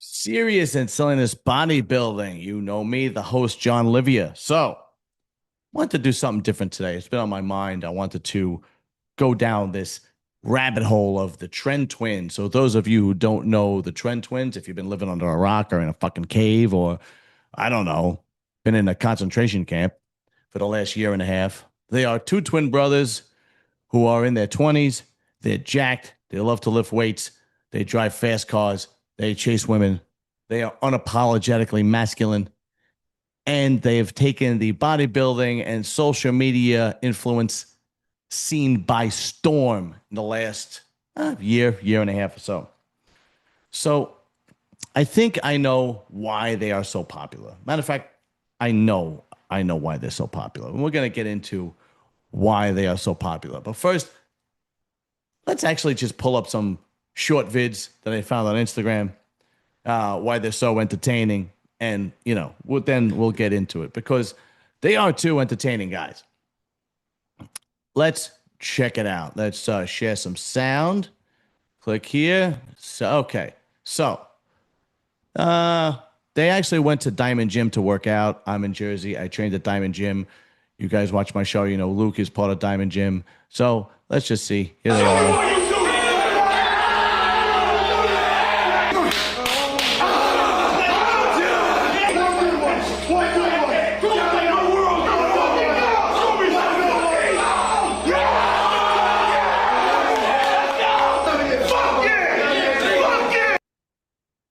Serious and selling this bodybuilding. You know me, the host, John Livia. So, wanted to do something different today. It's been on my mind. I wanted to go down this rabbit hole of the Tren Twins. So, those of you who don't know the Tren Twins, if you've been living under a rock or in a fucking cave or, I don't know, been in a concentration camp for the last year and a half, they are two twin brothers who are in their 20s. They're jacked. They love to lift weights. They drive fast cars. They chase women. They are unapologetically masculine. And they have taken the bodybuilding and social media influence scene by storm in the last year and a half or so. So I think I know why they are so popular. Matter of fact, I know why they're so popular. And we're going to get into why they are so popular. But first, let's actually just pull up some short vids that I found on Instagram, why they're so entertaining. And, we'll get into it because they are two entertaining guys. Let's check it out. Let's share some sound. Click here. Okay. So, they actually went to Diamond Gym to work out. I'm in Jersey. I trained at Diamond Gym. You guys watch my show. You know, Luke is part of Diamond Gym. So let's just see. Here they are.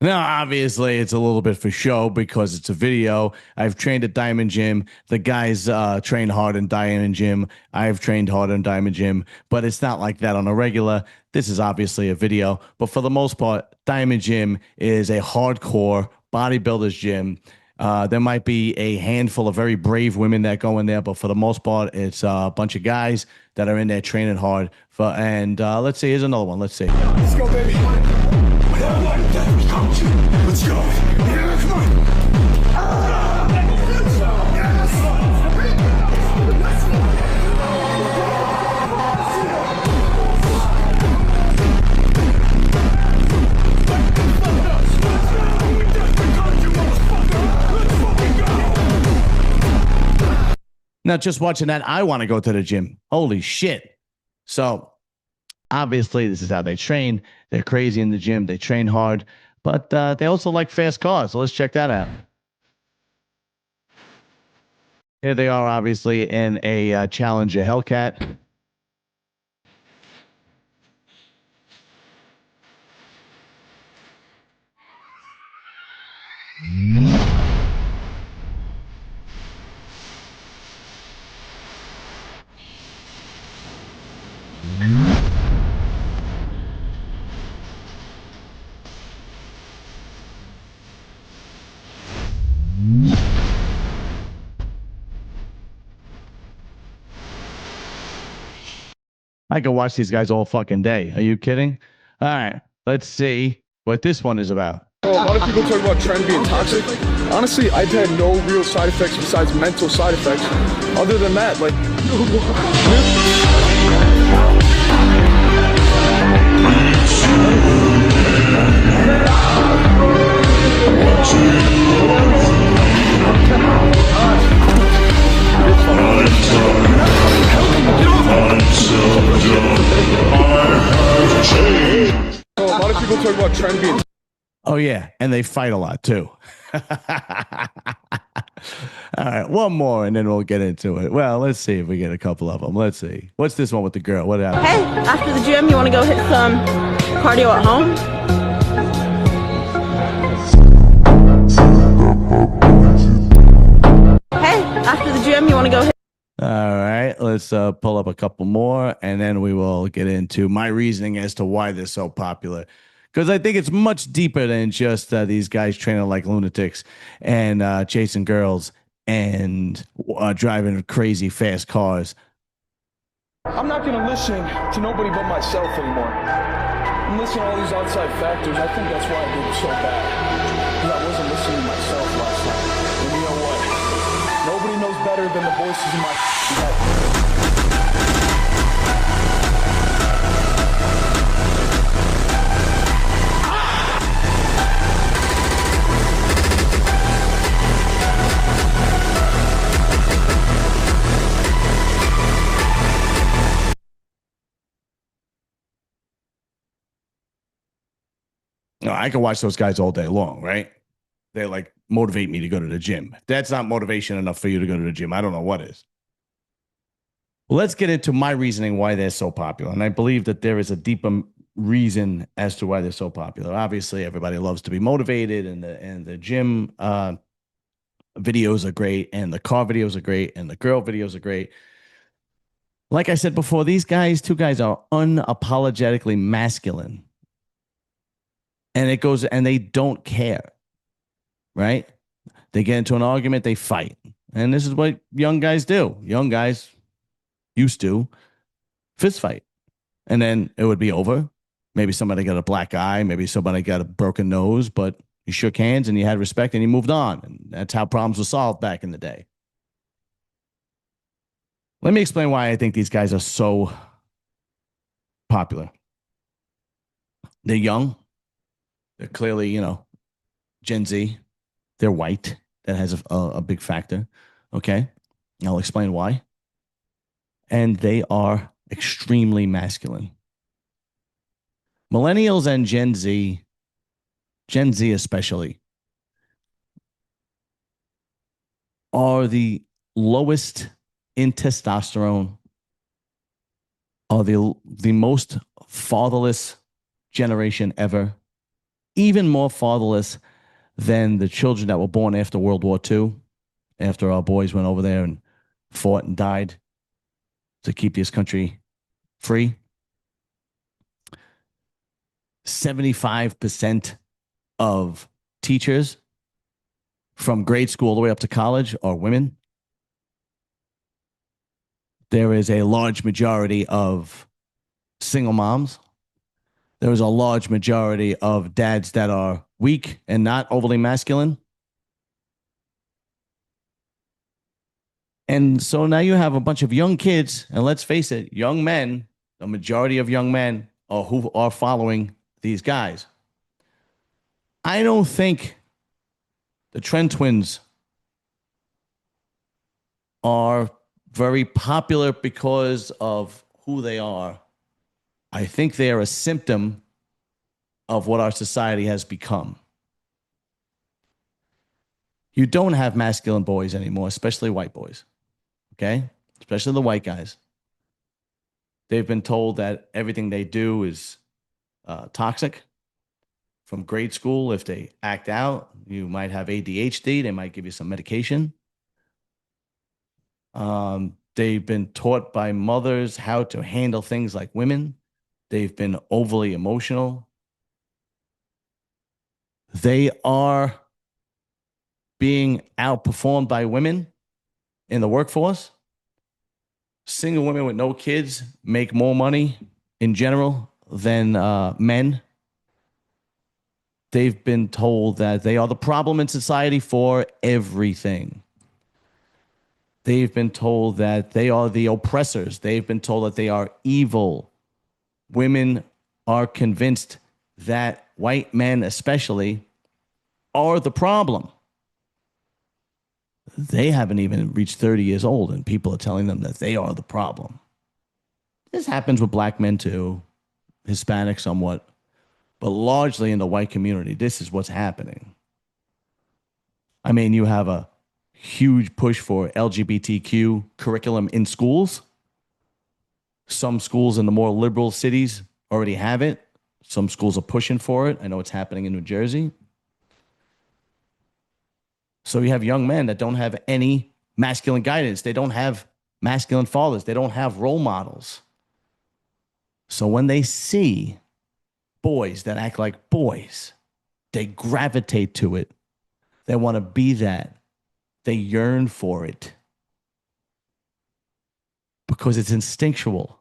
Now, obviously, it's a little bit for show because it's a video. I've trained at Diamond Gym. The guys train hard in Diamond Gym. I've trained hard in Diamond Gym, but it's not like that on a regular. This is obviously a video, but for the most part, Diamond Gym is a hardcore bodybuilders gym. There might be a handful of very brave women that go in there, but for the most part, it's a bunch of guys that are in there training hard. Let's see, here's another one. Let's see. Let's go, baby. Let's go. Yeah, come on. Now, just watching that, I want to go to the gym. Holy shit. So, obviously, this is how they train. They're crazy in the gym. They train hard, but they also like fast cars. So let's check that out. Here they are, obviously, in a Challenger Hellcat. I can watch these guys all fucking day. Are you kidding? All right, let's see what this one is about. A lot of people talk about Tren being toxic. Honestly, I've had no real side effects besides mental side effects. Other than that, like... A lot of people talk about Tren being... Oh, yeah, and they fight a lot, too. All right, one more, and then we'll get into it. Well, let's see if we get a couple of them. Let's see. What's this one with the girl? What happened? Hey, after the gym, you want to go hit some cardio at home? Hey, after the gym, you want to go hit... All right, let's pull up a couple more, and then we will get into my reasoning as to why they're so popular. Because I think it's much deeper than just these guys training like lunatics and chasing girls and driving crazy fast cars. I'm not going to listen to nobody but myself anymore. I'm listening to all these outside factors. I think that's why I did so bad. Because I wasn't listening to myself last night. And you know what? Nobody knows better than the voices in my head. No, I can watch those guys all day long, right? They like motivate me to go to the gym. If that's not motivation enough for you to go to the gym, I don't know what is. Well, let's get into my reasoning why they're so popular. And I believe that there is a deeper reason as to why they're so popular. Obviously, everybody loves to be motivated, and the gym videos are great, and the car videos are great, and the girl videos are great. Like I said before, these guys, two guys, are unapologetically masculine. And it goes, and they don't care, right? They get into an argument, they fight. And this is what young guys do. Young guys used to fist fight. And then it would be over. Maybe somebody got a black eye, maybe somebody got a broken nose, but you shook hands and you had respect and you moved on. And that's how problems were solved back in the day. Let me explain why I think these guys are so popular. They're young. They're clearly, Gen Z. They're white. That has a big factor. Okay. I'll explain why. And they are extremely masculine. Millennials and Gen Z especially, are the lowest in testosterone, are the most fatherless generation ever, even more fatherless than the children that were born after World War II, after our boys went over there and fought and died to keep this country free. 75% of teachers from grade school all the way up to college are women. There is a large majority of single moms. There is a large majority of dads that are weak and not overly masculine. And so now you have a bunch of young kids, and let's face it, young men, the majority of young men are who are following these guys. I don't think the Tren Twins are very popular because of who they are. I think they are a symptom of what our society has become. You don't have masculine boys anymore, especially white boys. Okay? Especially the white guys. They've been told that everything they do is toxic. From grade school, if they act out, you might have ADHD. They might give you some medication. They've been taught by mothers how to handle things like women. They've been overly emotional. They are being outperformed by women in the workforce. Single women with no kids make more money in general than men. They've been told that they are the problem in society for everything. They've been told that they are the oppressors. They've been told that they are evil. Women are convinced that white men especially are the problem. They haven't even reached 30 years old, and people are telling them that they are the problem. This happens with black men too, Hispanic somewhat, but largely in the white community, this is what's happening. I mean, you have a huge push for LGBTQ curriculum in schools. Some schools in the more liberal cities already have it. Some schools are pushing for it. I know it's happening in New Jersey. So you have young men that don't have any masculine guidance. They don't have masculine fathers. They don't have role models. So when they see boys that act like boys, they gravitate to it. They want to be that. They yearn for it because it's instinctual.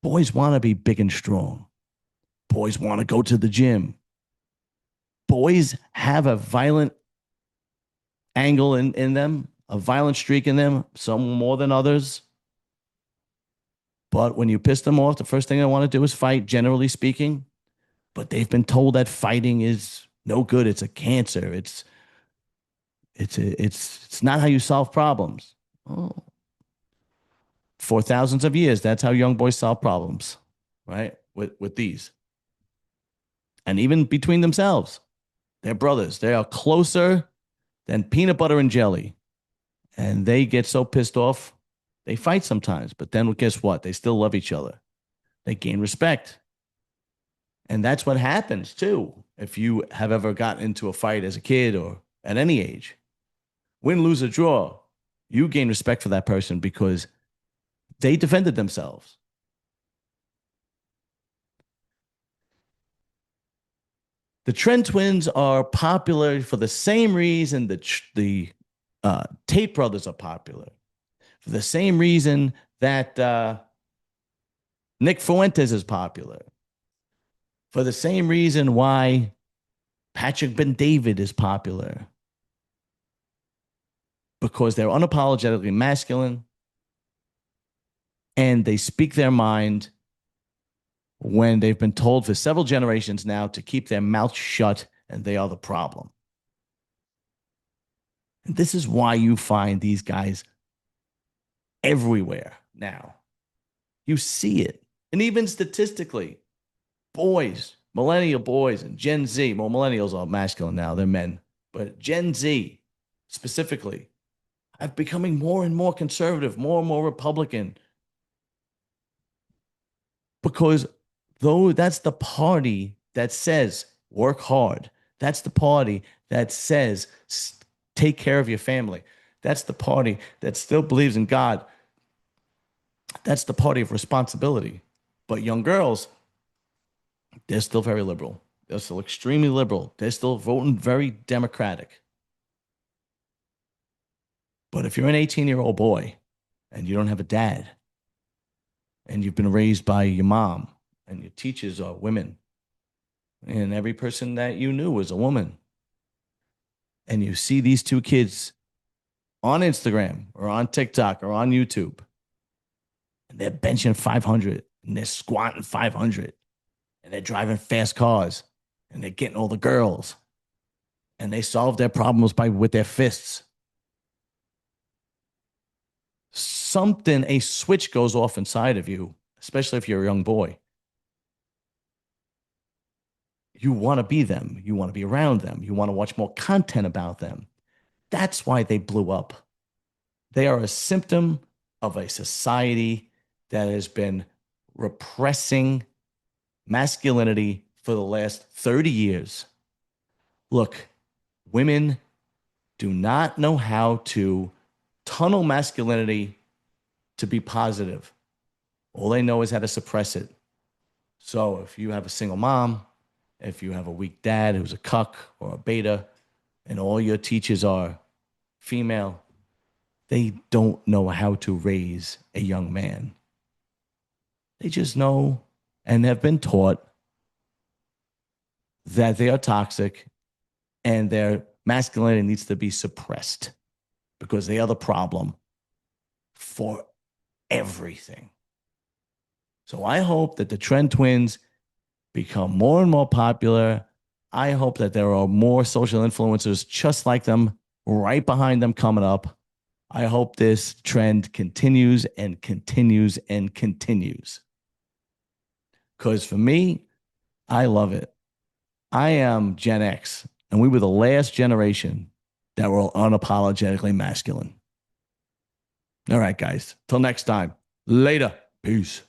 Boys want to be big and strong. Boys want to go to the gym. Boys have a violent angle in them, a violent streak in them, some more than others. But when you piss them off, the first thing they want to do is fight, generally speaking. But they've been told that fighting is no good. It's a cancer. It's not how you solve problems. Oh. For thousands of years, that's how young boys solve problems, right? With these. and even between themselves. They're brothers. They are closer than peanut butter and jelly. And they get so pissed off, they fight sometimes. But then guess what? They still love each other. They gain respect. And that's what happens too. If you have ever gotten into a fight as a kid or at any age, win, lose, or draw, you gain respect for that person because they defended themselves. The Tren Twins are popular for the same reason the Tate brothers are popular. For the same reason that Nick Fuentes is popular. For the same reason why Patrick Ben-David is popular. Because they're unapologetically masculine and they speak their mind when they've been told for several generations now to keep their mouth shut, and they are the problem. And this is why you find these guys everywhere now. You see it. And even statistically, boys, millennial boys and Gen Z, well, millennials are masculine now, they're men, but Gen Z specifically are becoming more and more conservative, more and more Republican. Because though that's the party that says work hard. That's the party that says take care of your family. That's the party that still believes in God. That's the party of responsibility. But young girls, they're still very liberal. They're still extremely liberal. They're still voting very Democratic. But if you're an 18-year-old boy and you don't have a dad and you've been raised by your mom and your teachers are women and every person that you knew was a woman, and you see these two kids on Instagram or on TikTok or on YouTube, and they're benching 500 and they're squatting 500 and they're driving fast cars and they're getting all the girls and they solve their problems with their fists. A switch goes off inside of you, especially if you're a young boy. You want to be them. You want to be around them. You want to watch more content about them. That's why they blew up. They are a symptom of a society that has been repressing masculinity for the last 30 years. Look, women do not know how to tunnel masculinity to be positive. All they know is how to suppress it. So if you have a single mom, if you have a weak dad who's a cuck or a beta, and all your teachers are female, they don't know how to raise a young man. They just know and have been taught that they are toxic and their masculinity needs to be suppressed because they are the problem for everything. So I hope that the Tren Twins become more and more popular. I hope that there are more social influencers just like them right behind them coming up. I hope this trend continues and continues and continues. Because for me, I love it. I am Gen X, and we were the last generation that were unapologetically masculine. All right, guys. Till next time. Later. Peace.